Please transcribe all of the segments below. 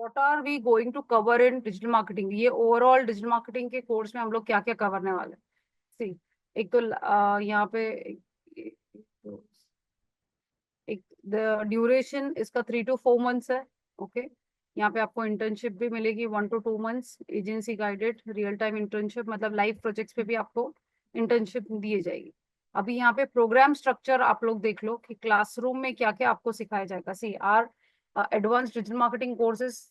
What are we going to cover in digital marketing, ये overall digital marketing के course में हम लोग क्या क्या कवरने वाले हैं। सी, एक तो यहाँ पे एक द ड्यूरेशन इसका 3 to 4 मंथ्स है। ओके, यहाँ पे आपको इंटर्नशिप भी मिलेगी 1 to 2 months, agency guided real time internship, मतलब लाइव प्रोजेक्ट्स पे भी आपको इंटर्नशिप दिए जाएगी। अभी यहाँ पे प्रोग्राम स्ट्रक्चर आप लोग देख लो कि क्लासरूम में क्या क्या आपको सिखाया जाएगा। See, our advance digital marketing courses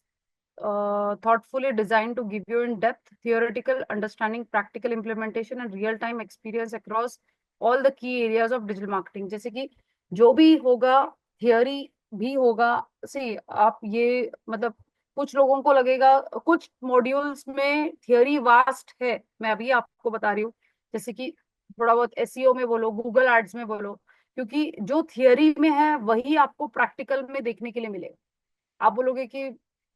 thoughtfully designed to give you in-depth theoretical understanding, practical implementation and real-time experience across all the key areas of digital marketing। जैसे कि जो भी होगा थियोरी भी होगा। सी, आप ये मतलब कुछ लोगों को लगेगा कुछ मॉड्यूल्स में थियोरी वास्ट है, मैं अभी आपको बता रही हूँ। जैसे कि थोड़ा बहुत एसईओ में बोलो, गूगल एड्स में बोलो, क्योंकि जो थियोरी में है वही आपको प्रैक्टिकल में देखने के लिए मिलेगा। आप बोलोगे कि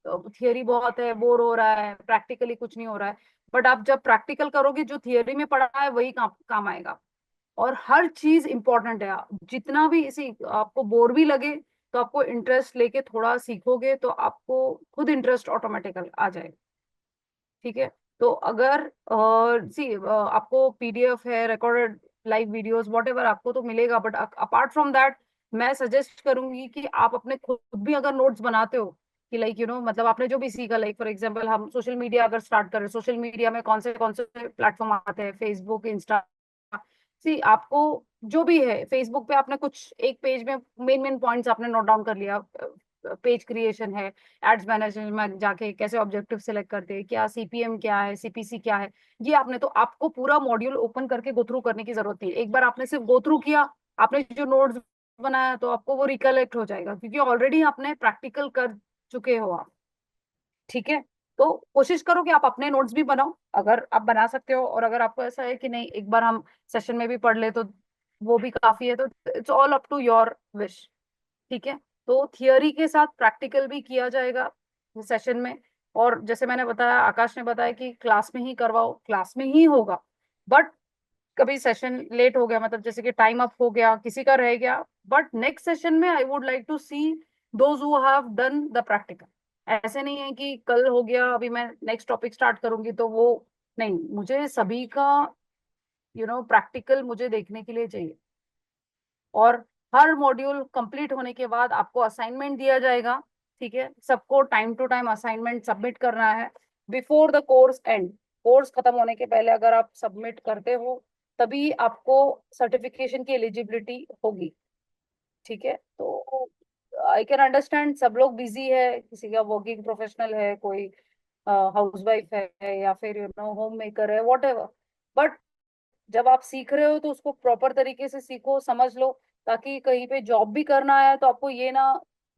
थियरी बहुत है, बोर हो रहा है, प्रैक्टिकली कुछ नहीं हो रहा है, बट आप जब प्रैक्टिकल करोगे जो थियरी में पढ़ा है वही काम आएगा। और हर चीज इंपॉर्टेंट है। जितना भी इसी आपको बोर भी लगे तो आपको इंटरेस्ट लेके थोड़ा सीखोगे तो आपको खुद इंटरेस्ट ऑटोमेटिकल आ जाएगा। ठीक है, तो अगर सी आपको पीडीएफ है, recorded live videos what ever आपको तो मिलेगा, बट अपार्ट फ्रॉम दैट मैं सजेस्ट करूंगी कि आप अपने खुद भी अगर नोट्स बनाते हो कि लाइक मतलब आपने जो भी सीखा, लाइक फॉर एग्जांपल हम सोशल मीडिया अगर स्टार्ट करें, सोशल मीडिया में कौन से प्लेटफॉर्म आते हैं, फेसबुक, इंस्टा। सी, आपको जो भी है फेसबुक पे आपने कुछ एक पेज में मेन मेन पॉइंट्स आपने नोट डाउन कर लिया। पेज क्रिएशन है, एड्स मैनेजमेंट में जाके कैसे ऑब्जेक्टिव सेलेक्ट करते हैं, क्या सीपीएम क्या है, सीपीसी क्या है, ये आपने तो आपको पूरा मॉड्यूल ओपन करके गो थ्रू करने की जरूरत नहीं है। एक बार आपने सिर्फ गो थ्रू किया, आपने जो नोट्स बनाया तो आपको वो रिकलेक्ट हो जाएगा, क्योंकि ऑलरेडी आपने प्रैक्टिकल कर चुके हो आप। ठीक है, तो कोशिश करो कि आप अपने नोट्स भी बनाओ अगर आप बना सकते हो, और अगर आपको ऐसा है कि नहीं एक बार हम सेशन में भी पढ़ ले तो वो भी काफी है, तो it's all up to your wish. ठीक है, तो थियोरी के साथ प्रैक्टिकल भी किया जाएगा सेशन में। और जैसे मैंने बताया, आकाश ने बताया कि क्लास में ही करवाओ, क्लास में ही होगा। बट कभी सेशन लेट हो गया, मतलब जैसे कि टाइम अप हो गया, किसी का रह गया, बट नेक्स्ट सेशन में I would like to see those who have done the practical. ऐसे नहीं है कि कल हो गया अभी मैं नेक्स्ट टॉपिक स्टार्ट करूंगी तो वो नहीं, मुझे सभी का प्रैक्टिकल मुझे देखने के लिए चाहिए। और हर मॉड्यूल कंप्लीट होने के बाद आपको असाइनमेंट दिया जाएगा। ठीक है, सबको time to time assignment submit करना है before the course end. Course खत्म होने के पहले अगर आप सबमिट करते हो तभी आपको सर्टिफिकेशन की एलिजिबिलिटी होगी। ठीक है, तो आई कैन अंडरस्टैंड सब लोग बिजी है, किसी का वर्किंग प्रोफेशनल है, कोई हाउस वाइफ है, या फिर होम मेकर है, वॉट एवर। बट जब आप सीख रहे हो तो उसको प्रॉपर तरीके से सीखो, समझ लो, ताकि कहीं पे जॉब भी करना है तो आपको ये ना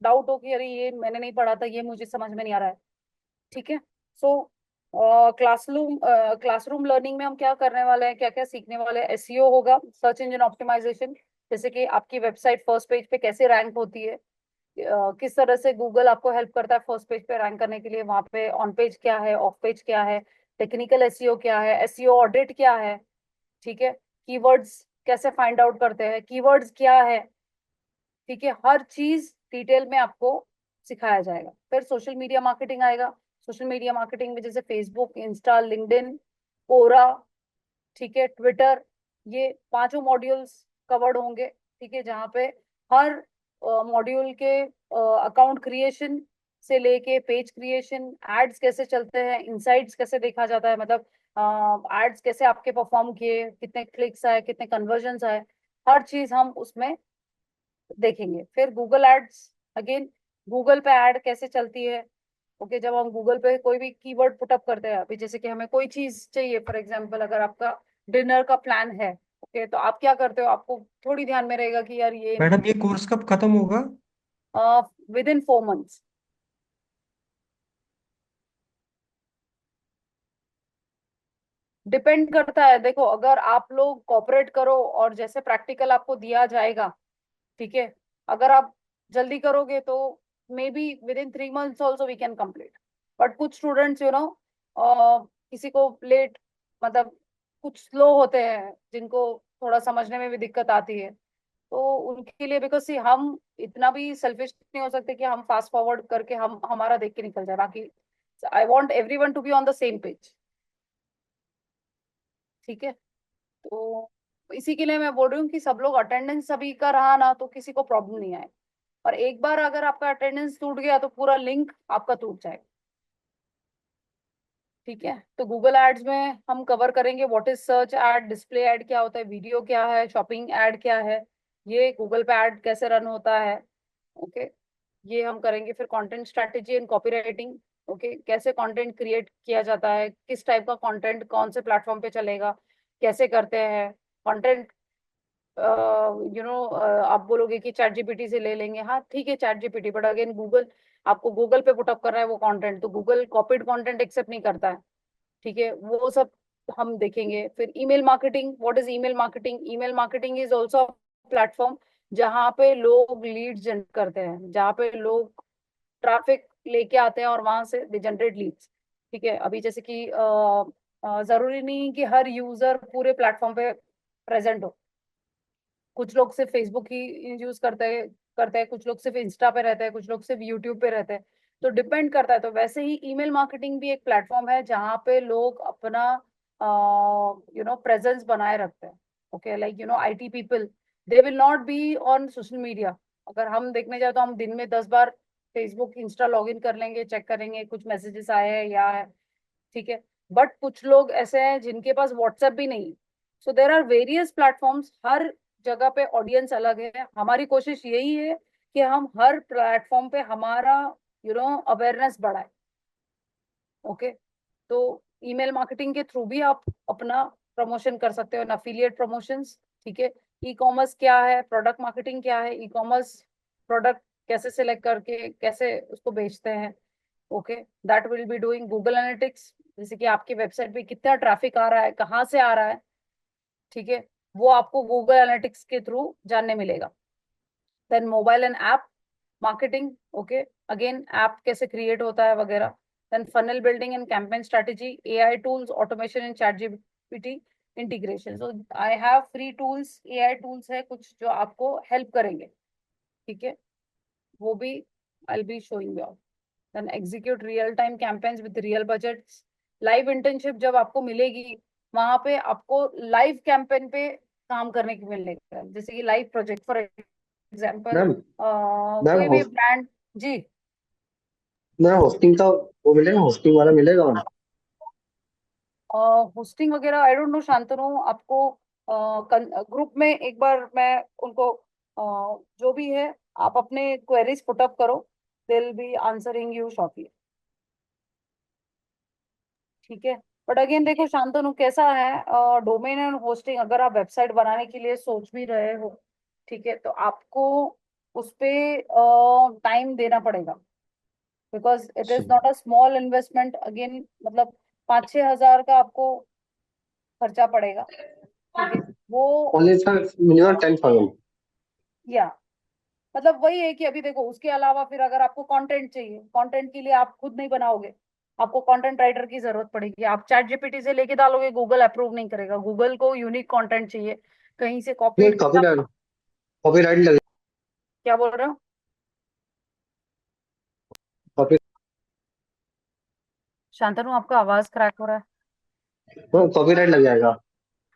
डाउट हो कि अरे ये मैंने नहीं पढ़ा था, ये मुझे समझ में नहीं आ रहा है। ठीक है, सो क्लासरूम लर्निंग में हम क्या करने वाले हैं, क्या क्या सीखने वाले हैं। एसईओ होगा, सर्च इंजन ऑप्टिमाइजेशन, जैसे कि आपकी वेबसाइट फर्स्ट पेज पे कैसे रैंक होती है, किस तरह से गूगल आपको हेल्प करता है फर्स्ट पेज पे रैंक करने के लिए, वहां पे ऑन पेज क्या है, ऑफ पेज क्या है, टेक्निकल एसईओ क्या है, एसईओ ऑडिट क्या है। ठीक है, कीवर्ड्स कैसे फाइंड आउट करते हैं, कीवर्ड्स क्या है। ठीक है, हर चीज डिटेल में आपको सिखाया जाएगा। फिर सोशल मीडिया मार्केटिंग आएगा। सोशल मीडिया मार्केटिंग में जैसे फेसबुक, इंस्टा, लिंक्डइन, कोरा, ठीक है, ट्विटर, ये पांचों मॉड्यूल्स कवर्ड होंगे। ठीक है, जहाँ पे हर मॉड्यूल के अकाउंट क्रिएशन से लेके पेज क्रिएशन, एड्स कैसे चलते हैं, इनसाइट्स कैसे देखा जाता है, मतलब एड्स कैसे आपके परफॉर्म किए, कितने क्लिक्स आए, कितने कन्वर्जन्स आए, हर चीज हम उसमें देखेंगे। फिर गूगल एड्स, अगेन गूगल पे ऐड कैसे चलती है। ओके, जब हम गूगल पे कोई भी कीवर्ड पुटअप करते हैं, अभी जैसे कि हमें कोई चीज चाहिए, फॉर एग्जांपल अगर आपका डिनर का प्लान है, ओके, तो आप क्या करते हो, आपको थोड़ी ध्यान में रहेगा कि यार ये मैडम ये कोर्स कब खत्म होगा? With in 4 months. डिपेंड करता है, देखो अगर आप लोग कॉपरेट करो और जैसे प्रैक्टिकल आपको दिया जाएगा, ठीक है, अगर आप जल्दी करोगे तो maybe within 3 months also we can complete. But कुछ स्टूडेंट्स किसी को लेट, मतलब कुछ स्लो होते हैं जिनको थोड़ा समझने में भी दिक्कत आती है, तो उनके लिए, बिकॉज सी हम इतना भी सेल्फिश नहीं हो सकते कि हम फास्ट फॉरवर्ड करके हम हमारा देख के निकल जाए, बाकी I want everyone to be on the same page. ठीक है, तो इसी के लिए मैं बोल रही हूँ कि सब लोग अटेंडेंस सभी का रहा ना तो किसी को प्रॉब्लम नहीं आए। और एक बार अगर आपका अटेंडेंस टूट गया तो पूरा लिंक आपका टूट जाएगा। ठीक है, तो गूगल एड्स में हम कवर करेंगे what is search add, display ad क्या होता है, वीडियो क्या है, शॉपिंग एड क्या है, ये गूगल पे एड कैसे रन होता है। ओके, ये हम करेंगे। फिर content strategy and copywriting. Okay, कैसे कंटेंट क्रिएट किया जाता है, किस टाइप का कंटेंट कौन से प्लेटफॉर्म पे चलेगा, कैसे करते हैं कंटेंट। आप बोलोगे कि चैट जीपीटी से ले लेंगे, हाँ ठीक है chat GPT, but again Google, आपको गूगल पे पुटअप कर रहा है वो कंटेंट, तो गूगल कॉपीड कंटेंट एक्सेप्ट नहीं करता है। ठीक है, वो सब हम देखेंगे। फिर email marketing, what is email marketing, email marketing is also platform जहाँ पे लोग लीड जनरेट करते हैं, जहाँ पे लोग ट्रैफिक लेके आते हैं और वहां से दे जनरेट लीड्स। ठीक है, अभी जैसे कि जरूरी नहीं कि हर यूजर पूरे प्लेटफॉर्म पे प्रेजेंट हो। कुछ लोग सिर्फ फेसबुक ही यूज करते हैं, कुछ लोग सिर्फ इंस्टा पे रहते हैं, कुछ लोग सिर्फ यूट्यूब पे रहते हैं। तो डिपेंड करता है। तो वैसे ही ईमेल मार्केटिंग भी एक प्लेटफॉर्म है जहाँ पे लोग अपना प्रेजेंस बनाए रखते हैं। Okay, like IT people, they will not be on social media. अगर हम देखने जाए तो हम दिन में 10 बार फेसबुक इंस्टा लॉग इन कर लेंगे, चेक करेंगे कुछ मैसेजेस आए हैं या है। ठीक है, बट कुछ लोग ऐसे हैं जिनके पास व्हाट्सएप भी नहीं। सो देर आर वेरियस प्लेटफॉर्म्स, हर जगह पे ऑडियंस अलग है। हमारी कोशिश यही है कि हम हर प्लेटफॉर्म पे हमारा अवेयरनेस बढ़ाए। ओके, तो ईमेल मार्केटिंग के थ्रू भी आप अपना प्रमोशन कर सकते हो, अफिलिएट प्रमोशंस। ठीक है, ई कॉमर्स क्या है, प्रोडक्ट मार्केटिंग क्या है, ई कॉमर्स प्रोडक्ट कैसे सिलेक्ट करके कैसे उसको बेचते हैं। Okay, that will be doing Google analytics, जैसे कि आपकी वेबसाइट पे कितना ट्रैफिक आ रहा है, कहाँ से आ रहा है। ठीक है, वो आपको गूगल एनालिटिक्स के थ्रू जानने मिलेगा। Then mobile and app marketing. Okay, again app कैसे क्रिएट होता है वगैरह। Then funnel building and campaign strategy, AI tools, automation and ChatGPT integration. So I have free tools, AI tools है कुछ जो आपको हेल्प करेंगे। ठीक है, वो भी I be showing you. Then execute real time campaigns with real budgets. Live internship जब आपको मिलेगी, वहां पे आपको लाइव कैंपेन पे काम करने की मिलेगा, जैसे कि live project for example ma'am ma'am कोई भी ब्रांड। जी, मैम होस्टिंग का वो मिलेगा, होस्टिंग वाला मिलेगा मैम? होस्टिंग वगैरह आई डोंट नो शांतनु, आपको ग्रुप में एक बार मैं उनको जो भी है आप अपने क्वेरीज पुटअप करो, they will be answering you shortly. ठीक है, बट अगेन देखो शांतनु कैसा है, डोमेन एंड होस्टिंग अगर आप वेबसाइट बनाने के लिए सोच भी रहे हो, ठीक है, तो आपको उस पे टाइम देना पड़ेगा, because it is not a small investment again, मतलब 5-6 हजार का आपको खर्चा पड़ेगा। ठीक है, वो ओनली फॉर मिनिमम 10,000। या मतलब वही है कि अभी देखो उसके अलावा फिर अगर आपको कंटेंट चाहिए, कंटेंट के लिए आप खुद नहीं बनाओगे, आपको कंटेंट राइटर की जरूरत पड़ेगी। आप चैट जीपीटी से लेके डालोगे, गूगल अप्रूव नहीं करेगा, गूगल को यूनिक कंटेंट चाहिए, कहीं से नहीं, कॉपीड। कॉपीराइट कॉपीराइट लगे। क्या बोल रहे हो कॉपी शांतनु, आपका आवाज क्रैक हो रहा है। कॉपीराइट लग जाएगा।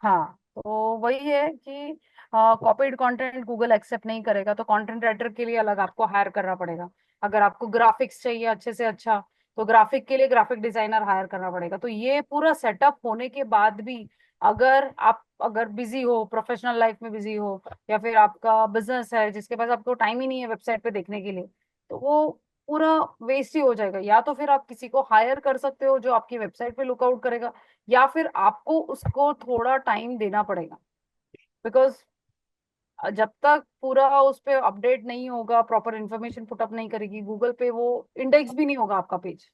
हाँ, तो वही है कि कॉपीड कंटेंट गूगल एक्सेप्ट नहीं करेगा, तो कंटेंट राइटर के लिए अलग आपको हायर करना पड़ेगा। अगर आपको ग्राफिक्स चाहिए अच्छे से अच्छा, तो ग्राफिक के लिए ग्राफिक डिजाइनर हायर करना पड़ेगा। तो ये पूरा सेटअप होने के बाद भी अगर बिजी हो, प्रोफेशनल लाइफ में बिजी हो, या फिर आपका बिजनेस है जिसके पास आपको टाइम ही नहीं है वेबसाइट पे देखने के लिए, तो वो पूरा वेस्ट ही हो जाएगा। या तो फिर आप किसी को हायर कर सकते हो जो आपकी वेबसाइट पे लुकआउट करेगा, या फिर आपको उसको थोड़ा टाइम देना पड़ेगा, बिकॉज जब तक पूरा उस पे अपडेट नहीं होगा, प्रॉपर इंफॉर्मेशन पुटअप नहीं करेगी गूगल पे, वो इंडेक्स भी नहीं होगा आपका पेज,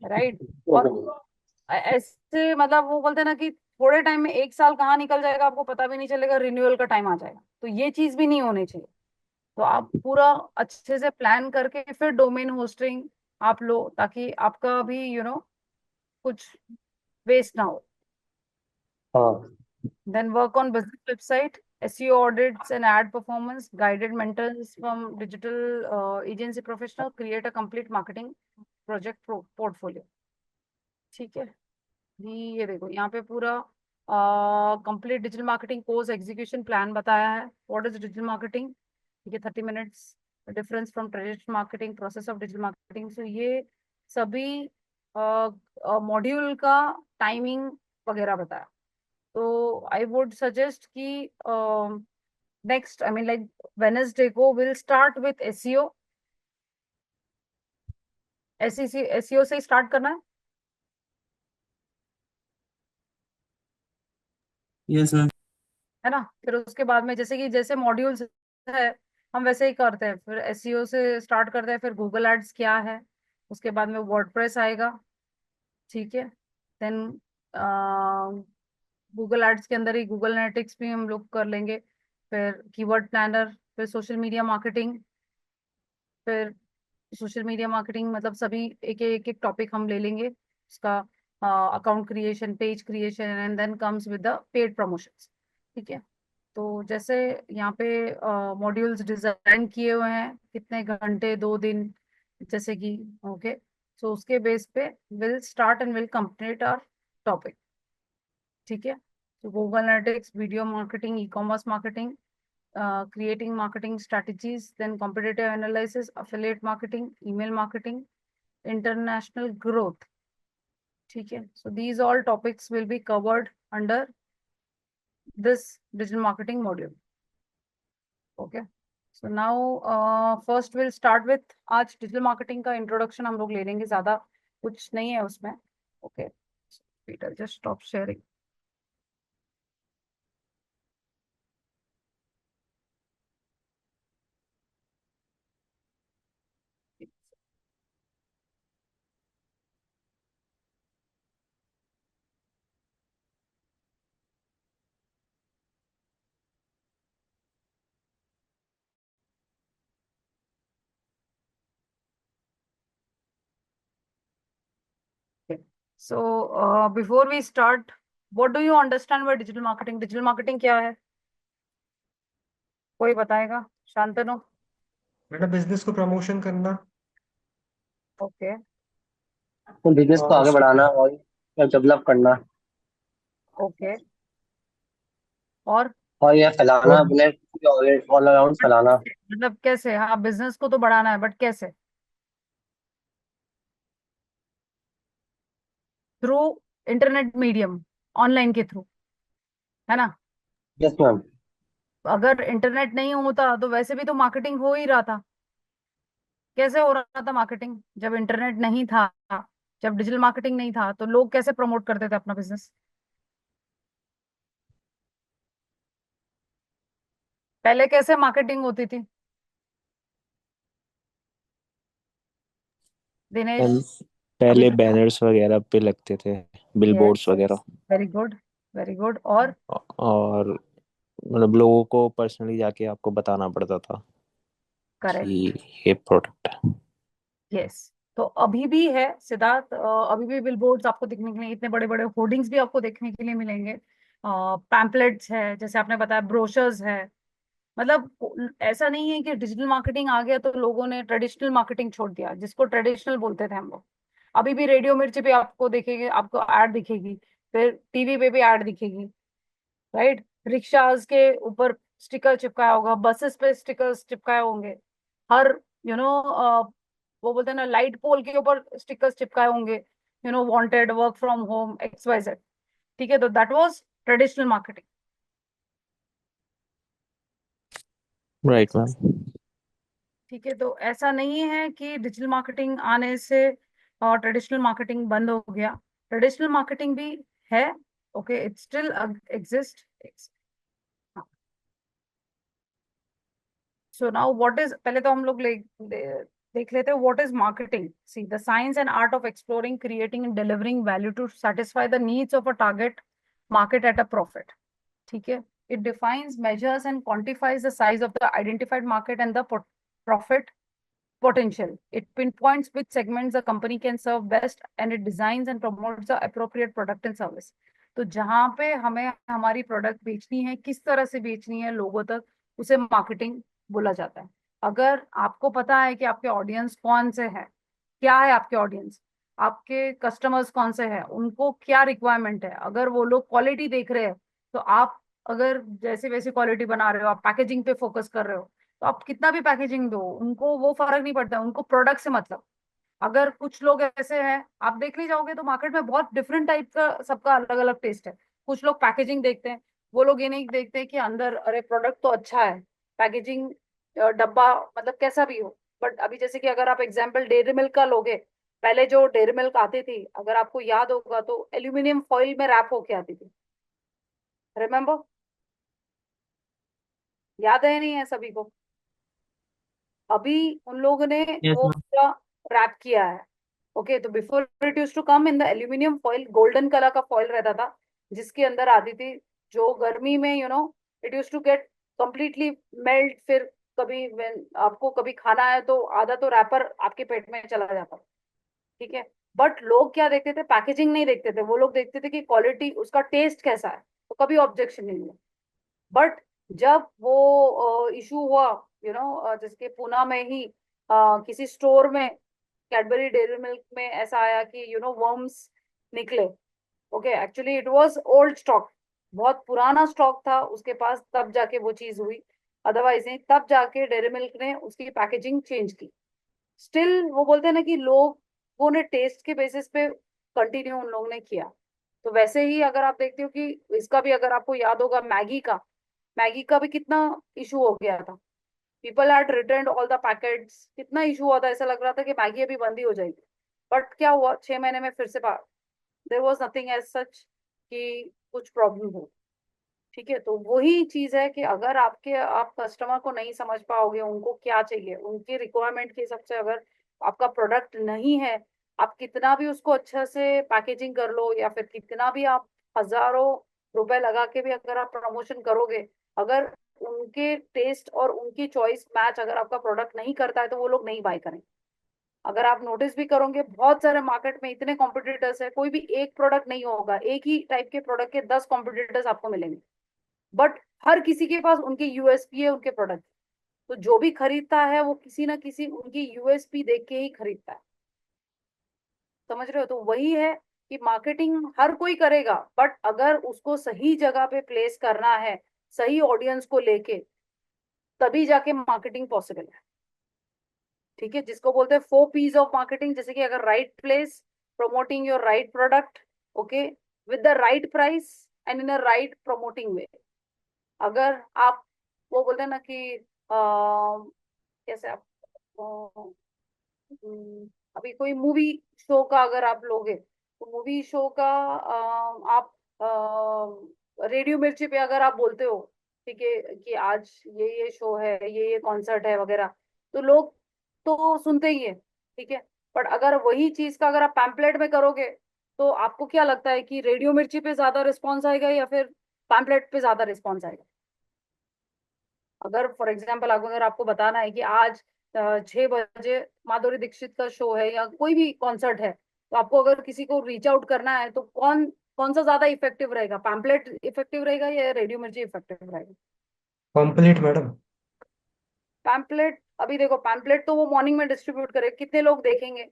राइट। और ऐसे मतलब वो बोलते हैं ना कि थोड़े टाइम में 1 साल कहाँ निकल जाएगा आपको पता भी नहीं चलेगा, रिन्यूअल का टाइम आ जाएगा। तो ये चीज भी नहीं होनी चाहिए। तो आप पूरा अच्छे से प्लान करके फिर डोमेन होस्टिंग आप लो, ताकि आपका भी कुछ वेस्ट ना हो। हाँ। Then work on business website SEO audits and ad performance, guided mentors from digital agency professional, create a complete marketing project portfolio. ठीक है, ये देखो यहाँ पे पूरा complete digital marketing course execution plan बताया है. व्हाट इज डिजिटल मार्केटिंग, ठीक है, 30 minutes, difference from traditional marketing, process of digital marketing. So ये सभी मॉड्यूल का टाइमिंग वगैरह बताया. तो आई वुड सजेस्ट कि next, I mean like Wednesday को will start with SEO. SEO से ही स्टार्ट करना है. Yes ma'am. है ना. फिर उसके बाद में जैसे कि जैसे मॉड्यूल्स है हम वैसे ही करते हैं. फिर एसईओ से स्टार्ट करते हैं, फिर गूगल एड्स क्या है, उसके बाद में वर्डप्रेस आएगा. ठीक है. देन गूगल एड्स के अंदर ही गूगल एनालिटिक्स भी हम लोग कर लेंगे. फिर कीवर्ड प्लानर, फिर सोशल मीडिया मार्केटिंग. फिर सोशल मीडिया मार्केटिंग मतलब सभी एक एक टॉपिक हम ले लेंगे उसका. Account creation, page creation, and then comes with the paid promotions. ठीक है. तो जैसे यहाँ पे मॉड्यूल्स डिजाइन किए हुए हैं, कितने घंटे, 2 दिन, जैसे कि ओके. सो उसके बेस पे will start and will complete our topic. ठीक है. तो Google analytics, video marketing, e commerce marketing, creating marketing strategies, then competitive analysis, affiliate marketing, email marketing, international growth. ठीक है. So these all topics will be covered under this digital marketing module. Okay. So now first we'll start with, आज digital marketing का introduction हम लोग ले लेंगे, ज्यादा कुछ नहीं है उसमें. Okay. Peter, just stop sharing. Okay. So before we start, what do you understand by digital marketing? Digital marketing क्या है, कोई बताएगा? शांतनु. बेटा बिजनेस को प्रमोशन करना ओके. तो बिजनेस को और आगे बढ़ाना और डेवलप करना ओके. और और यह फैलाना, और अपने ऑल अराउंड फैलाना. मतलब कैसे? हाँ, बिजनेस को तो बढ़ाना है, बट कैसे? थ्रू इंटरनेट मीडियम, ऑनलाइन के थ्रू, है ना. Yes ma'am. अगर इंटरनेट नहीं होता तो वैसे भी तो मार्केटिंग हो ही रहा था. कैसे हो रहा था मार्केटिंग जब इंटरनेट नहीं था, जब डिजिटल मार्केटिंग नहीं था, तो लोग कैसे प्रमोट करते थे अपना बिजनेस? पहले कैसे मार्केटिंग होती थी दिनेश? मैम अभी पहले तो. बैनर्स वगैरह पे लगते थे, बिलबोर्ड्स यस. वगैरह. Very good, very good. और और मतलब लोगों को पर्सनली जाके आपको बताना पड़ता था करेक्ट. कि ये प्रोडक्ट है. यस. तो अभी भी है सिद्धार्थ, अभी भी बिलबोर्ड्स आपको दिखने के लिए, इतने बड़े बड़े होर्डिंग्स भी आपको देखने के लिए मिलेंगे. पैम्पलेट्स है, जैसे आपने बताया, ब्रोशर्स है. मतलब ऐसा नहीं है कि डिजिटल मार्केटिंग आ गया तो लोगों ने ट्रेडिशनल मार्केटिंग छोड़ दिया, जिसको ट्रेडिशनल बोलते थे हम लोग. अभी भी रेडियो मिर्ची पे आपको देखेंगे, आपको ऐड दिखेगी. फिर टीवी पे भी ऐड दिखेगी. राइट. रिक्शाज के ऊपर स्टिकर चिपकाया होगा, बसेस पे स्टिकर्स चिपकाए होंगे. हर यू नो वो बोलते हैं ना, लाइट पोल के ऊपर स्टिकर्स चिपकाए होंगे, wanted, work from home, XYZ. ठीक है. तो that was traditional marketing. Right ma'am. ठीक है. तो ऐसा नहीं है कि डिजिटल मार्केटिंग आने से ट्रेडिशनल मार्केटिंग बंद हो गया. ट्रेडिशनल मार्केटिंग भी है. Okay. It still exist. So now what is, पहले तो हम लोग देख लेते हैं what is marketing. See, the science and art of exploring, creating and delivering value to satisfy the needs of a target market at a profit. ठीक है. It defines, measures and quantifies the size of the identified market and the profit potential. It pinpoints which segments the company can serve best, and it designs and promotes the appropriate product and service. तो जहाँ पे हमें हमारी product बेचनी है, किस तरह से बेचनी है लोगों तक, उसे मार्केटिंग बोला जाता है। अगर आपको पता है कि आपके ऑडियंस कौन से हैं, क्या है आपके ऑडियंस, आपके कस्टमर्स कौन से हैं, उनको क्या रिक्वायरमेंट है, अगर वो लोग क्वालिटी देख रहे हैं, तो आप अगर जैसे वैसे क्वालिटी बना रहे हो, आप पैकेजिंग पे फोकस कर रहे हो, तो आप कितना भी पैकेजिंग दो, उनको वो फर्क नहीं पड़ता, उनको प्रोडक्ट से मतलब। अगर कुछ लोग ऐसे हैं, आप देखने जाओगे तो मार्केट में बहुत डिफरेंट टाइप का, सबका अलग अलग टेस्ट है। कुछ लोग पैकेजिंग देखते हैं, वो लोग ये नहीं देखते कि अंदर अरे प्रोडक्ट तो अच्छा है, पैकेजिंग, डब्बा मतलब कैसा भी हो। बट अभी जैसे कि अगर आप एग्जांपल डेयरी मिल्क का लोगे, पहले जो डेयरी मिल्क आती थी, अगर आपको याद होगा, तो एल्यूमिनियम फॉइल में रैप होके आती थी, रिमेम्बर? याद है नहीं है सभी को? अभी उन लोगों ने यस वो मैम। पूरा रैप किया है। ओके, तो before it use to come in the aluminium foil, golden colour का फॉइल रहता था, जिसके अंदर आती थी, जो गर्मी में it use to get completely melt. फिर कभी आपको कभी खाना है तो आधा तो रैपर आपके पेट में चला जाता, ठीक है। बट लोग क्या देखते थे, पैकेजिंग नहीं देखते थे, वो लोग देखते थे कि क्वालिटी, उसका टेस्ट कैसा है, तो कभी ऑब्जेक्शन नहीं है। बट जब वो इशू हुआ, जिसके पुणे में ही किसी स्टोर में, कैडबरी डेयरी मिल्क में ऐसा आया कि वर्म्स निकले। Okay, actually it was old stock, बहुत पुराना स्टॉक था उसके पास, तब जाके वो चीज हुई। अदरवाइज नहीं, तब जाके डेयरी मिल्क ने उसकी पैकेजिंग चेंज की। स्टिल वो बोलते हैं ना कि लोगों ने टेस्ट के बेसिस पे कंटिन्यू उन लोगों ने किया। तो वैसे ही अगर आप देखते हो कि इसका भी, अगर आपको याद होगा, मैगी का भी कितना इशू हो गया था। People had return all the packets, कितना इशू हुआ था, ऐसा लग रहा था कि मैगी अभी बंद ही हो जाएगी। बट क्या हुआ, 6 महीने में फिर से there was nothing as such कि कुछ प्रॉब्लम हो। ठीक है, तो वही चीज है कि अगर आप कस्टमर को नहीं समझ पाओगे, उनको क्या चाहिए, उनकी रिक्वायरमेंट के हिसाब से अगर आपका प्रोडक्ट नहीं है, आप कितना भी उसको अच्छा से पैकेजिंग कर लो, या फिर कितना भी आप हजारों रुपए लगा के भी अगर आप प्रमोशन करोगे, अगर उनके टेस्ट और उनकी चॉइस मैच अगर आपका प्रोडक्ट नहीं करता है, तो वो लोग नहीं बाय करेंगे। अगर आप नोटिस भी करोगे, बहुत सारे मार्केट में इतने कॉम्पिटिटर्स है, कोई भी एक प्रोडक्ट नहीं होगा, एक ही टाइप के प्रोडक्ट के 10 कॉम्पिटिटर्स आपको मिलेंगे। बट हर किसी के पास उनके यूएसपी है, उनके प्रोडक्ट। तो जो भी खरीदता है, वो किसी ना किसी उनकी यूएसपी देख के ही खरीदता है। समझ रहे हो? तो वही है कि मार्केटिंग हर कोई करेगा, बट अगर उसको सही जगह पे प्लेस करना है, सही ऑडियंस को लेके, तभी जाके मार्केटिंग पॉसिबल है। ठीक है, जिसको बोलते हैं 4 P's ऑफ मार्केटिंग, जैसे कि अगर right place, promoting your right product, okay, with the right price and in a right promoting way. अगर आप, वो बोलते हैं ना कि कैसे आप, अभी कोई मूवी शो का अगर आप लोगे, तो मूवी शो का आप रेडियो मिर्ची पे अगर आप बोलते हो, ठीक है, कि आज ये शो है, ये कॉन्सर्ट है वगैरह, तो लोग तो सुनते ही है, ठीक है। बट अगर वही चीज का अगर आप पैम्पलेट में करोगे, तो आपको क्या लगता है कि रेडियो मिर्ची पे ज्यादा रिस्पॉन्स आएगा या फिर पैम्पलेट पे ज्यादा रिस्पॉन्स आएगा? अगर फॉर एग्जाम्पल अगर आपको बताना है कि आज 6 बजे माधुरी दीक्षित का शो है या कोई भी कॉन्सर्ट है, तो आपको अगर किसी को रीच आउट करना है, तो कौन कौन सा ज्यादा इफेक्टिव रहेगा, पैम्पलेट इफेक्टिव रहेगा या रेडियो मिर्ची इफेक्टिव रहेगा? Complete madam. पैम्पलेट, अभी देखो पैम्पलेट तो वो मॉर्निंग में डिस्ट्रीब्यूट करे, कितने लोग देखेंगे?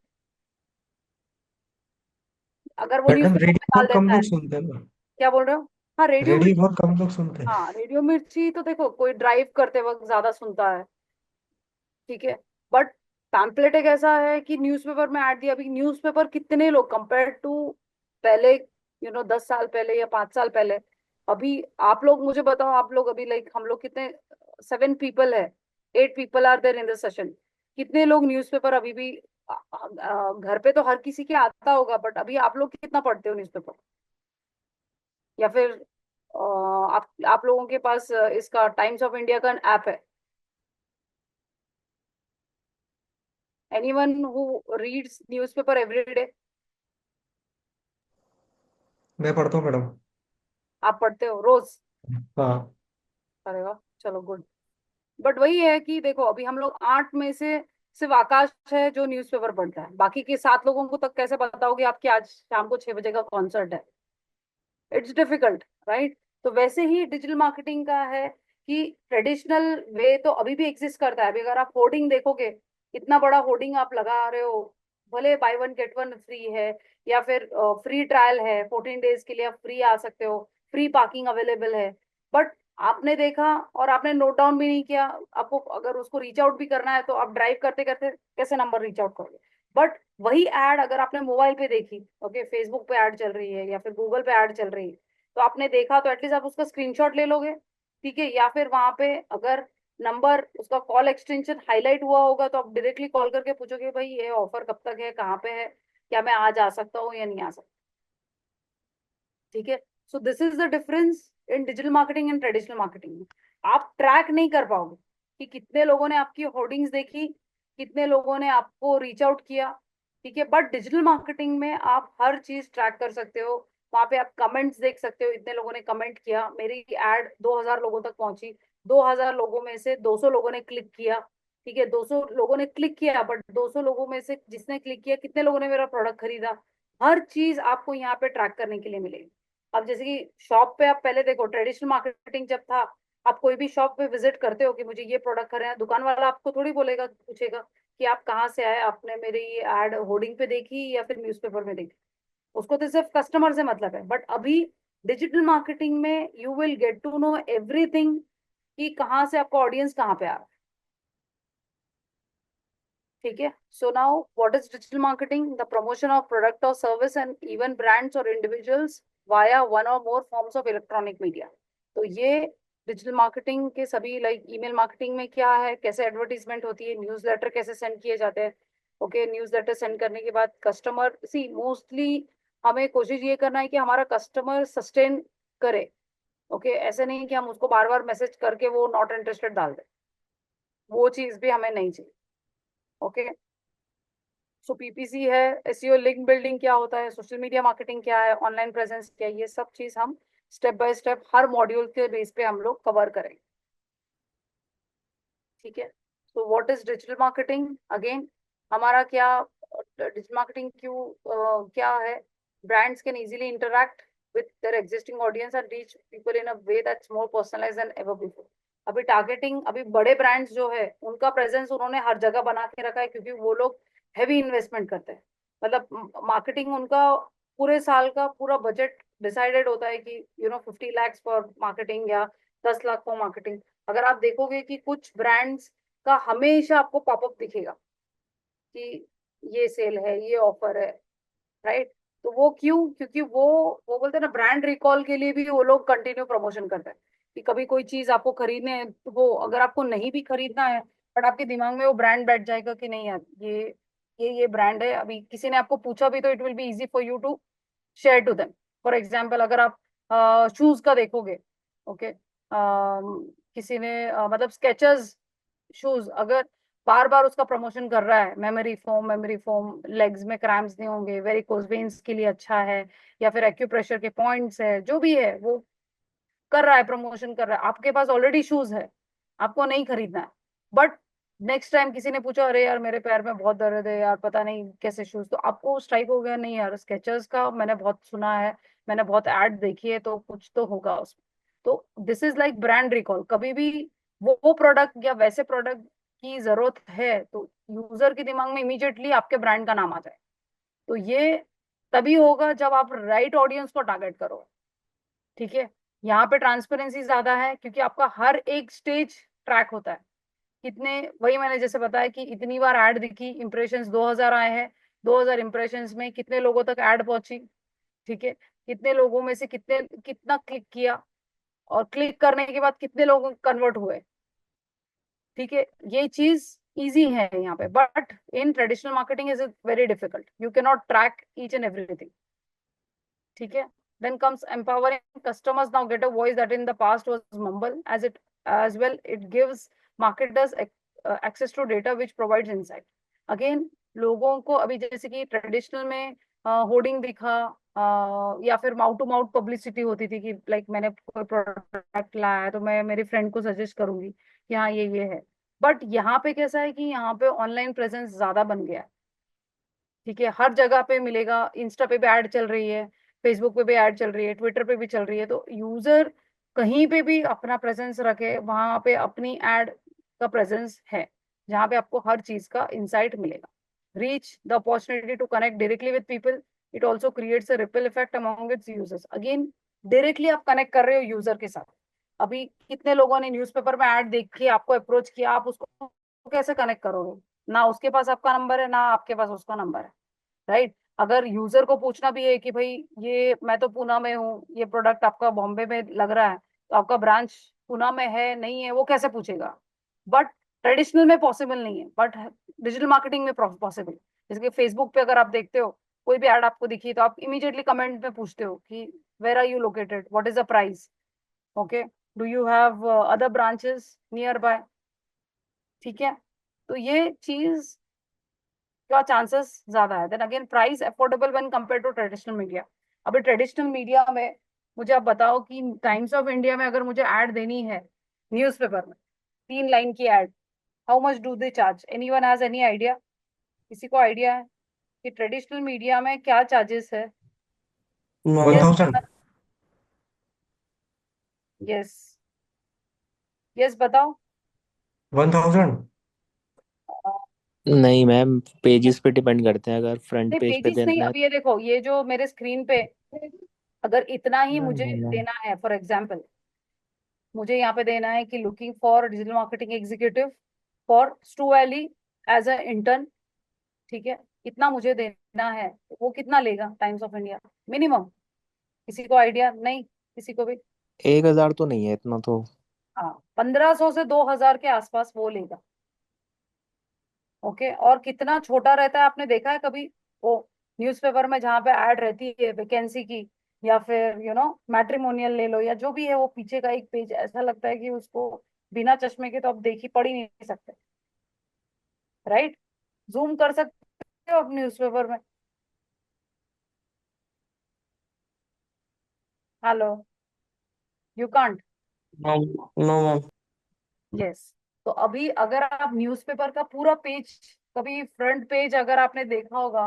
अगर वो मैडम न्यूज़पेपर में रेडियो डाल बहुत कम देता है। लोग सुनते हैं ना। क्या बोल रहे हो? हाँ, रेडियो रेडियो मिर्ची। बहुत कम लोग सुनते हैं। हाँ, रेडियो मिर्ची तो देखो कोई ड्राइव करते वक्त ज्यादा सुनता है, ठीक है। बट पैम्पलेट एक ऐसा है कि न्यूज़पेपर में ऐड दिया, अभी न्यूज़पेपर कितने लोग कंपेयर टू पहले, 10 साल पहले या 5 साल पहले, अभी आप लोग मुझे बताओ, आप लोग अभी लाइक हम लोग कितने, 7 पीपल है, 8 people are there in the session, कितने लोग न्यूज़पेपर अभी भी घर पे तो हर किसी के आता होगा, बट अभी आप लोग कितना पढ़ते हो न्यूज़पेपर? या फिर आप लोगों के पास इसका टाइम्स ऑफ इंडिया का ऐप है? Anyone who reads newspaper every day? मैं पढ़ता हूँ मैडम। आप पढ़ते हो रोज? हाँ। अरे वाह, चलो गुड। बट वही है कि देखो, अभी हम लोग 8 में से सिर्फ आकाश है जो न्यूज़पेपर पढ़ता है, बाकी के 7 लोगों को तक कैसे बताओगे आप कि आज शाम को 6 बजे का कॉन्सर्ट है? It's difficult, right? तो वैसे ही डिजिटल मार्केटिंग का है कि ट्रेडिशनल वे तो अभी भी एग्जिस्ट करता है। अभी अगर आप होर्डिंग देखोगे, इतना बड़ा होर्डिंग आप लगा रहे हो, भले by one get one free है या फिर फ्री ट्रायल है, 14 डेज के लिए आप फ्री आ सकते हो, फ्री पार्किंग अवेलेबल है, बट आपने देखा और आपने नोट डाउन भी नहीं किया। आपको अगर उसको रीच आउट भी करना है तो आप ड्राइव करते करते कैसे नंबर रीच आउट करोगे? बट वही एड अगर आपने मोबाइल पे देखी, ओके, फेसबुक पे ऐड चल रही है या फिर गूगल पे ऐड चल रही है, तो आपने देखा तो एटलीस्ट आप उसका स्क्रीनशॉट ले लोगे, ठीक है? या फिर वहां पे अगर नंबर उसका कॉल एक्सटेंशन हाईलाइट हुआ होगा तो आप डायरेक्टली कॉल करके पूछोगे भाई ये ऑफर कब तक है, कहाँ पे है, क्या मैं आज आ सकता हूँ या नहीं आ सकता? ठीक है। So this is the difference in digital marketing and traditional marketing में। आप ट्रैक नहीं कर पाओगे कि कितने लोगों ने आपकी होर्डिंग्स देखी, कितने लोगों ने आपको रीच आउट किया, ठीक है? बट डिजिटल मार्केटिंग में आप हर चीज ट्रैक कर सकते हो। वहां पे आप कमेंट्स देख सकते हो, इतने लोगों ने कमेंट किया, मेरी एड 2000 लोगों तक पहुंची, 2000 लोगों में से 200 लोगों ने क्लिक किया, ठीक है? 200 लोगों ने क्लिक किया, बट 200 लोगों में से जिसने क्लिक किया कितने लोगों ने मेरा प्रोडक्ट खरीदा, हर चीज आपको यहाँ पे ट्रैक करने के लिए मिलेगी। अब जैसे कि शॉप पे आप पहले देखो, ट्रेडिशनल मार्केटिंग जब था, आप कोई भी शॉप पे विजिट करते हो कि मुझे ये प्रोडक्ट खरीदना है, दुकान वाला आपको थोड़ी बोलेगा, पूछेगा कि आप कहाँ से आए, आपने मेरी ये एड होर्डिंग पे देखी या फिर न्यूज़पेपर में देखी। उसको तो सिर्फ कस्टमर से मतलब है। बट अभी डिजिटल मार्केटिंग में you will get to know everything कि कहाँ से आपका ऑडियंस कहाँ पे आ रहा है, ठीक है? सो now what is digital marketing? The promotion of product और सर्विस एंड इवन ब्रांड्स और इंडिविजुअल्स वाया वन और मोर फॉर्म्स ऑफ इलेक्ट्रॉनिक मीडिया। तो ये डिजिटल मार्केटिंग के सभी, लाइक ईमेल मार्केटिंग में क्या है, कैसे एडवर्टीजमेंट होती है, न्यूज़लेटर कैसे सेंड किए जाते हैं, ओके? न्यूज़लेटर सेंड करने के बाद कस्टमर सी मोस्टली हमें कोशिश ये करना है कि हमारा कस्टमर सस्टेन करे, ओके? ऐसे नहीं कि हम उसको बार बार मैसेज करके वो नॉट इंटरेस्टेड डाल दे, वो चीज भी हमें नहीं चाहिए, ओके? सो पीपीसी है, एसईओ, लिंक बिल्डिंग क्या होता है, सोशल मीडिया मार्केटिंग क्या है, ऑनलाइन प्रेजेंस क्या है, ये सब चीज हम step by step her module के बेस पे हम लोग कवर करेंगे, ठीक है? तो what is digital marketing? Again हमारा क्या, डिजिटल मार्केटिंग क्यों क्या है? Brands can easily interact with their existing audience and reach people in a way that's more personalized than ever before। अभी टारगेटिंग, अभी बड़े ब्रांड्स जो है उनका प्रेजेंस उन्होंने हर जगह बना के रखा है, क्योंकि वो लोग हैवी इन्वेस्टमेंट करते हैं। मतलब मार्केटिंग उनका पूरे साल का पूरा बजट डिसाइडेड होता है कि 50 lakhs फॉर मार्केटिंग या 10 लाख फॉर मार्केटिंग। अगर आप देखोगे कि कुछ ब्रांड्स का हमेशा आपको पॉपअप दिखेगा कि ये सेल है, ये ऑफर है, राइट? तो वो क्यों? क्योंकि वो बोलते हैं ना, ब्रांड रिकॉल के लिए भी वो लोग कंटिन्यू प्रमोशन करते हैं कि कभी कोई चीज आपको खरीदने हो, अगर आपको नहीं भी खरीदना है, बट आपके दिमाग में वो ब्रांड बैठ जाएगा कि नहीं यार, ये ब्रांड है, अभी किसी ने आपको पूछा भी तो it will be easy for you to share to them. For example अगर आप शूज का देखोगे, ओके, किसी ने मतलब स्केचर्स शूज अगर बार बार उसका प्रमोशन कर रहा है, मेमोरी फोम लेग्स में क्रैम्प्स नहीं होंगे, वेरिकोज वेन्स के लिए अच्छा है, या फिर एक्यूप्रेशर के पॉइंट्स है, जो भी है वो कर रहा है, प्रमोशन कर रहा है, आपके पास ऑलरेडी शूज है, आपको नहीं खरीदना है, बट नेक्स्ट टाइम किसी ने पूछा अरे यार मेरे पैर में बहुत दर्द है यार, पता नहीं कैसे शूज, तो आपको स्ट्राइक हो गया नहीं यार, स्केचर्स का मैंने बहुत सुना है, मैंने बहुत ऐड देखी है, तो कुछ तो होगा उसमें। तो this is like brand recall. कभी भी वो प्रोडक्ट या वैसे प्रोडक्ट की जरूरत है तो यूजर के दिमाग में इमीडिएटली आपके ब्रांड का नाम आ जाए। तो ये तभी होगा जब आप राइट ऑडियंस को टारगेट करो, ठीक है? यहाँ पे ट्रांसपेरेंसी ज्यादा है क्योंकि आपका हर एक स्टेज ट्रैक होता है। कितने, वही मैंने जैसे बताया कि इतनी बार ऐड दिखी, इंप्रेशंस 2000 आए हैं, 2000 इंप्रेशंस में कितने लोगों तक ऐड पहुंची, ठीक है? कितने लोगों में से कितना क्लिक किया, और क्लिक करने के बाद कितने लोग कन्वर्ट हुए, ठीक है? ये चीज इजी है यहाँ पे, but in traditional marketing is very difficult, you can not track each and everything, ठीक है? Then comes empowering customers now get a voice that in the past was mumble, as well it gives marketers access to data which provides insight। Again लोगों को अभी जैसे कि traditional में hoarding दिखा, या फिर माउथ टू माउथ पब्लिसिटी होती थी कि लाइक मैंने कोई प्रोडक्ट लाया है तो मैं मेरी फ्रेंड को सजेस्ट करूंगी कि हाँ ये है। बट यहाँ पे कैसा है कि यहाँ पे ऑनलाइन प्रेजेंस ज्यादा बन गया है, ठीक है? हर जगह पे मिलेगा, इंस्टा पे भी ऐड चल रही है, फेसबुक पे भी ऐड चल रही है, ट्विटर पे भी चल रही है, तो यूजर कहीं पे भी अपना प्रेजेंस रखे, वहां पे अपनी एड का प्रेजेंस है, जहाँ पे आपको हर चीज का इंसाइट मिलेगा. Reach the opportunity to connect directly with people. It also creates a ripple effect among its users. Again, directly आप कनेक्ट कर रहे हो यूजर के साथ. अभी कितने लोगों ने न्यूज़पेपर में ऐड देख के आपको अप्रोच किया, आप उसको कैसे कनेक्ट करोगे? ना उसके पास आपका नंबर है, ना आपके पास उसका नंबर है, राइट? अगर यूजर को पूछना भी है कि भाई ये मैं तो पूना में हूँ, ये प्रोडक्ट आपका बॉम्बे में लग रहा है, तो आपका ब्रांच पूना में है नहीं है, वो कैसे पूछेगा? बट ट्रेडिशनल में पॉसिबल नहीं है, बट डिजिटल मार्केटिंग में पॉसिबल. जैसे कि फेसबुक पे अगर आप देखते हो, कोई भी ऐड आपको दिखी तो आप इमीडिएटली कमेंट में पूछते हो कि where are you located, what is the price, okay, do you have other branches nearby. ठीक है, तो ये चीज का चांसेस ज्यादा है. Then again, price affordable when compare to traditional media. अभी ट्रेडिशनल मीडिया में मुझे आप बताओ कि टाइम्स ऑफ इंडिया में अगर मुझे ऐड देनी है न्यूज़पेपर में, 3 लाइन की add, how much do they charge? Anyone has any idea? किसी को आइडिया है कि ट्रेडिशनल मीडिया में क्या चार्जेस है? One yes, thousand yes, yes, बताओ. 1000 नहीं मैम, पेजेस पे डिपेंड करते हैं, अगर फ्रंट नहीं, पेज पे पेजेस नहीं. देना है। अब ये देखो, ये जो मेरे स्क्रीन पे, अगर इतना ही नहीं मुझे नहीं मैम। देना है, फॉर एग्जाम्पल मुझे यहाँ पे देना है कि looking for digital marketing executive for Stu Valley as a intern, ठीक है, इतना मुझे देना है, तो वो कितना लेगा टाइम्स ऑफ इंडिया मिनिमम? किसी को आइडिया? नहीं, किसी को भी? 1000 तो नहीं है इतना तो। हाँ, 1500 से 2000 के आसपास वो लेगा. ओके, और कितना छोटा रहता है, आपने देखा है कभी वो न्यूज़पेपर में जहाँ पे ऐड रहती है वैकेंसी की, या फिर मैट्रिमोनियल ले लो, या जो भी है, वो पीछे का एक पेज ऐसा लगता है कि उसको बिना चश्मे के तो आप देख ही पढ़ ही नहीं सकते, राइट? जूम कर सकते हो आप न्यूज़पेपर में? Hello, you can't. No no ma'am. Yes. तो अभी अगर आप न्यूज़पेपर का पूरा पेज, कभी फ्रंट पेज अगर आपने देखा होगा,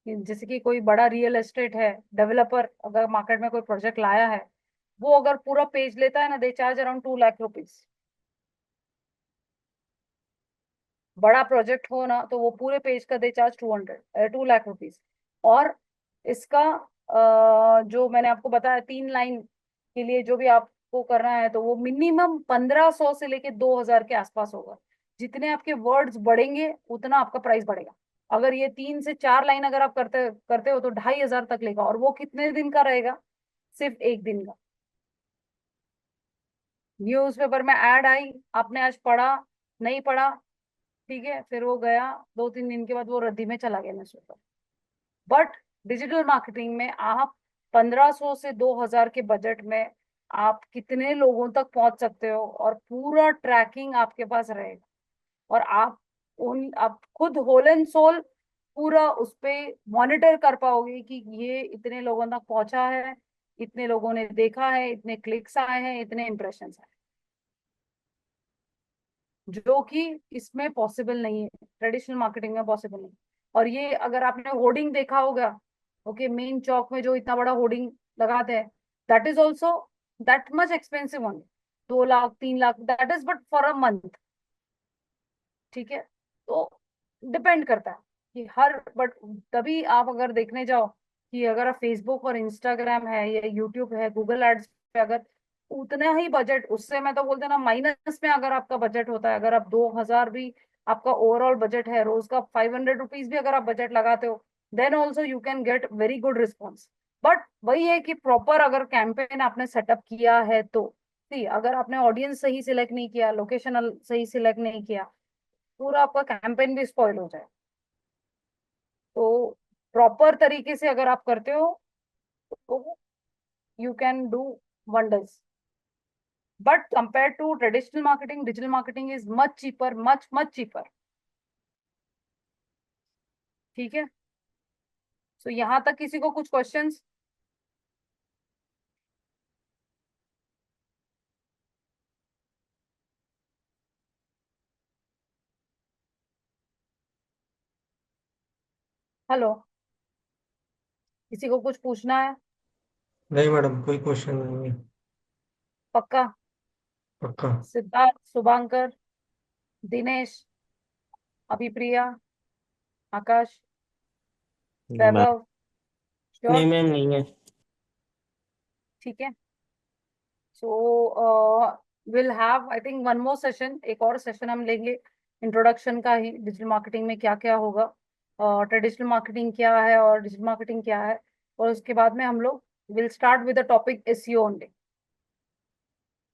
कि जैसे कि कोई बड़ा रियल एस्टेट है डेवलपर, अगर मार्केट में कोई प्रोजेक्ट लाया है, वो अगर पूरा पेज लेता है ना, they charge around 2 lakh rupees. बड़ा प्रोजेक्ट हो ना, तो वो पूरे पेज का दे चार्ज 2 लाख रुपीज. और इसका जो मैंने आपको बताया 3 लाइन के लिए जो भी आपको करना है, तो वो मिनिमम 1500 से लेके 2000 के आसपास होगा. जितने आपके वर्ड्स बढ़ेंगे उतना आपका प्राइस बढ़ेगा. अगर ये 3 से 4 लाइन अगर आप करते करते हो, तो 2500 तक लेगा. और वो कितने दिन का रहेगा? सिर्फ एक दिन का. न्यूज़पेपर में ऐड आई, आपने आज पढ़ा, नहीं पढ़ा, ठीक है, फिर वो गया, 2-3 दिन के बाद वो रद्दी में चला गया न्यूज़पेपर. बट डिजिटल मार्केटिंग में आप 1500 से 2000 के बजट में आप कितने लोगों तक पहुंच सकते हो, और पूरा ट्रैकिंग आपके पास रहेगा. और आप खुद होल एंड सोल पूरा उस पे मॉनिटर कर पाओगे कि ये इतने लोगों तक पहुंचा है, इतने लोगों ने देखा है, इतने क्लिक्स आए हैं, इतने इंप्रेशंस आए, जो कि इसमें पॉसिबल नहीं है, ट्रेडिशनल मार्केटिंग में पॉसिबल नहीं. और ये अगर आपने होर्डिंग देखा होगा, ओके, मेन चौक में जो इतना बड़ा होर्डिंग लगाते हैं, that is also that much expensive only. 2 lakh, 3 lakh, that is but for a month. ठीक है, तो डिपेंड करता है कि हर, बट तभी आप अगर देखने जाओ कि अगर आप फेसबुक और इंस्टाग्राम है या यूट्यूब है, गूगल एड्स पे अगर उतना ही बजट, उससे मैं तो बोलते ना माइनस में अगर आपका बजट होता है, अगर आप 2000 भी आपका ओवरऑल बजट है, रोज का 500 रुपीज भी अगर आप बजट लगाते हो, then also you can get very good response. But वही है कि प्रॉपर अगर कैंपेन आपने सेटअप किया है तो, सी अगर आपने ऑडियंस सही सिलेक्ट नहीं किया, लोकेशन सही सिलेक्ट नहीं किया, पूरा आपका कैंपेन भी स्पॉइल हो जाए. तो प्रॉपर तरीके से अगर आप करते हो, तो you can do wonders. But compare to traditional marketing, digital marketing is much cheaper, much much cheaper. ठीक है, सो यहाँ तक किसी को कुछ क्वेश्चंस? हेलो, किसी को कुछ पूछना है? नहीं मैडम, कोई क्वेश्चन नहीं है। पक्का? पक्का। सिद्धार्थ, शुभांकर, दिनेश, अभिप्रिया, आकाश, नो मैम। वैभव, श्योर? नहीं मैम, नहीं है। ठीक है। So will have I think one more session, एक और सेशन हम लेंगे इंट्रोडक्शन का ही, डिजिटल मार्केटिंग में क्या क्या होगा, ट्रेडिशनल मार्केटिंग क्या है और डिजिटल मार्केटिंग क्या है, और उसके बाद में हम लोग will start with the topic SEO only.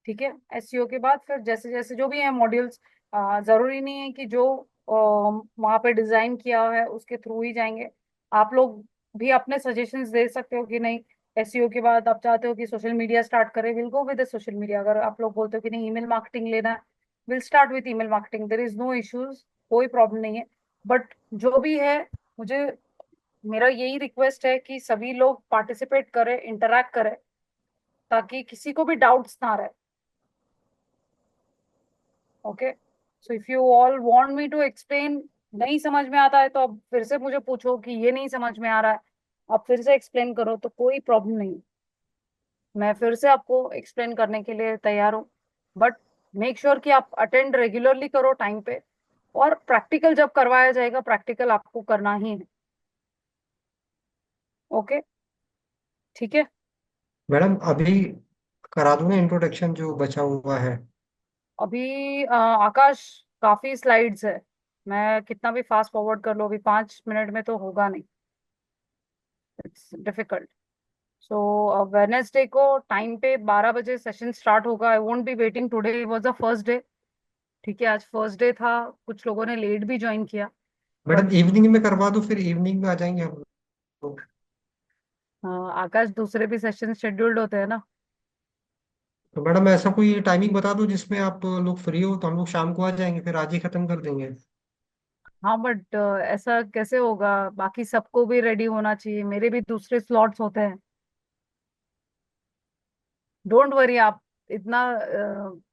ठीक है, एसईओ के बाद फिर जैसे जैसे जो भी है मॉड्यूल्स, जरूरी नहीं है कि जो वहाँ पे डिजाइन किया है उसके थ्रू ही जाएंगे। आप लोग भी अपने सजेशंस दे सकते हो कि नहीं, एसईओ के बाद आप चाहते हो कि सोशल मीडिया स्टार्ट करें, will go with social media. अगर आप लोग बोलते हो कि नहीं ईमेल मार्केटिंग लेना है, will start with email marketing, there is no issues, कोई प्रॉब्लम नहीं है। बट जो भी है, मुझे मेरा यही रिक्वेस्ट है कि सभी लोग पार्टिसिपेट करें, इंटरैक्ट करें, ताकि किसी को भी डाउट्स ना रहे। Okay, so if you all want me to explain, नहीं समझ में आता है तो अब फिर से मुझे पूछो कि ये नहीं समझ में आ रहा है, आप फिर से एक्सप्लेन करो, तो कोई प्रॉब्लम नहीं, मैं फिर से आपको एक्सप्लेन करने के लिए तैयार हूँ। बट मेक श्योर कि आप अटेंड रेगुलरली करो टाइम पे, और प्रैक्टिकल जब करवाया जाएगा, प्रैक्टिकल आपको करना ही है। ओके, ठीक है। मैडम अभी करा दूं ना इंट्रोडक्शन जो बचा हुआ है? अभी आकाश, काफी स्लाइड्स है, मैं कितना भी फास्ट फॉरवर्ड कर लो, अभी 5 मिनट में तो होगा नहीं, इट्स डिफिकल्ट। सो वेडनेसडे को टाइम पे 12 बजे सेशन स्टार्ट होगा। I won't be waiting, today was the first day. ठीक है, आज फर्स्ट डे था, कुछ लोगों ने लेट भी ज्वाइन किया, मैडम बट इवनिंग में करवा दो, फिर इवनिंग में आ जाएंगे हम लोग। आकाश दूसरे भी सेशन शेड्यूल्ड होते हैं ना। तो मैडम ऐसा कोई टाइमिंग बता दो जिसमें आप लोग फ्री हो, तो हम लोग शाम को आ जाएंगे, फिर आज ही खत्म कर देंगे। हाँ, बट ऐसा कैसे होगा, बाकी सबको भी रेडी होना चाहिए, मेरे भी दूसरे स्लॉट्स होते हैं। डोंट वरी आप इतना,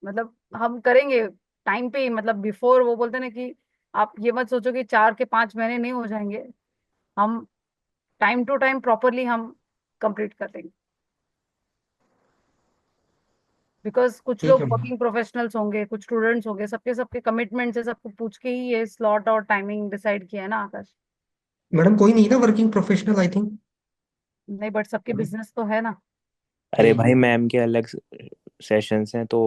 मतलब हम करेंगे टाइम पे ही, मतलब बिफोर, वो बोलते हैं ना कि आप ये मत सोचो कि 4 के 5 महीने नहीं हो जाएंगे, हम टाइम टू टाइम प्रॉपरली हम कंप्लीट कर देंगे। बिकॉज कुछ ठीक लोग है मैम। वर्किंग प्रोफेशनल्स होंगे, कुछ स्टूडेंट्स होंगे, सबके सबके कमिटमेंट से सबको पूछ के ही ये स्लॉट और टाइमिंग डिसाइड किया है ना आकाश। मैडम कोई नहीं ना वर्किंग प्रोफेशनल, आई थिंक। नहीं, बट सबके बिजनेस तो है ना। अरे ठीक है। भाई, मैम के अलग सेशंस हैं, तो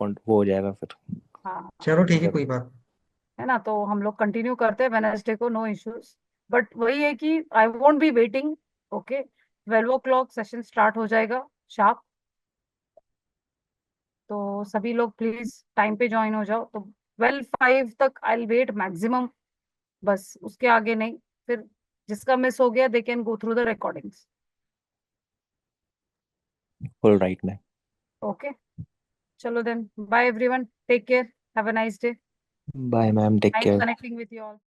वो हो जाएगा फिर। हाँ, चलो ठीक है, जब कोई बात नहीं। है ना, तो हम लोग कंटिन्यू करते हैं वेनसडे को, नो इश्यूज। बट वही है कि I won't be waiting. Okay, 12 o'clock session start हो जाएगा शार्प, तो सभी लोग प्लीज टाइम पे ज्वाइन हो जाओ। तो 12:05 तक आई वेट मैक्सिमम, बस उसके आगे नहीं। फिर जिसका मिस हो गया, they can go through the recordings. Full right में। ओके, चलो then, bye everyone, take care, have a nice day, bye ma'am, take nice care. Connecting with you all.